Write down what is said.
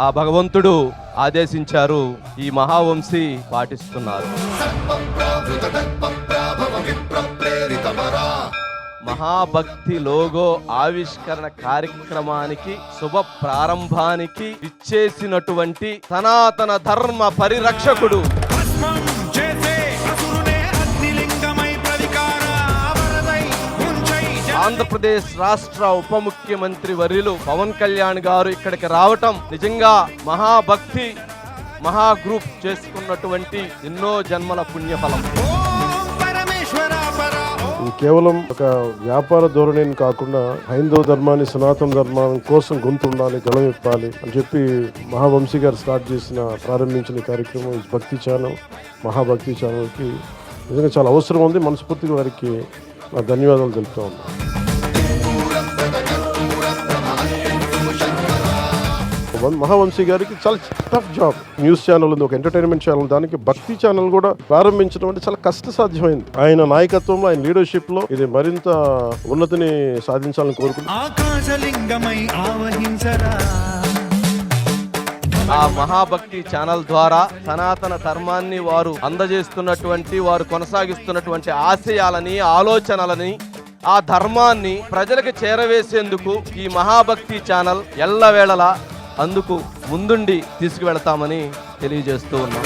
ఆ భగవంతుడు ఆదేశించారు, ఈ మహావంశీ పాటిస్తున్నారు. మహాభక్తి లోగో ఆవిష్కరణ కార్యక్రమానికి శుభ ప్రారంభానికి ఇచ్చేసినటువంటి సనాతన ధర్మ పరిరక్షకుడు, ఆంధ్రప్రదేశ్ రాష్ట్ర ఉప ముఖ్యమంత్రి వర్యులు పవన్ కళ్యాణ్ గారు ఇక్కడికి రావటం నిజంగా మహాభక్తి మహా గ్రూప్ చేసుకున్నటువంటి ఎన్నో జన్మల పుణ్యఫలం. కేవలం ఒక వ్యాపార ధోరణిని కాకుండా హైందవ ధర్మాన్ని, సనాతన ధర్మాన్ని కోసం గొంతు ఉండాలి, గళమిప్పాలి అని చెప్పి మహావంశీ గారు ప్రారంభించిన కార్యక్రమం ఈ భక్తి ఛానల్, మహాభక్తి ఛానల్కి నిజంగా చాలా అవసరం ఉంది. మనస్ఫూర్తిగా వారికి నా ధన్యవాదాలు తెలుపుతా ఉన్నాను. మహావంశీ గారికి చాలా టఫ్ జాబ్. న్యూస్ ఛానల్ ఉంది, ఒక ఎంటర్టైన్మెంట్ ఛానల్, దానికి భక్తి ఛానల్ కూడా ప్రారంభించడం అంటే చాలా కష్టసాధ్యమైంది. ఆయన నాయకత్వంలో, ఆయన లీడర్షిప్ లో ఇది మరింత ఉన్నతిని సాధించాలని కోరుకుంటున్నాను. ఆ మహాభక్తి ఛానల్ ద్వారా సనాతన ధర్మాన్ని వారు అందజేస్తున్నటువంటి, వారు కొనసాగిస్తున్నటువంటి ఆశయాలని, ఆలోచనలని, ఆ ధర్మాన్ని ప్రజలకు చేరవేసేందుకు ఈ మహాభక్తి ఛానల్ ఎల్లవేళలా అందుకు ముందుండి తీసుకువెళతామని తెలియజేస్తూ ఉన్నాం.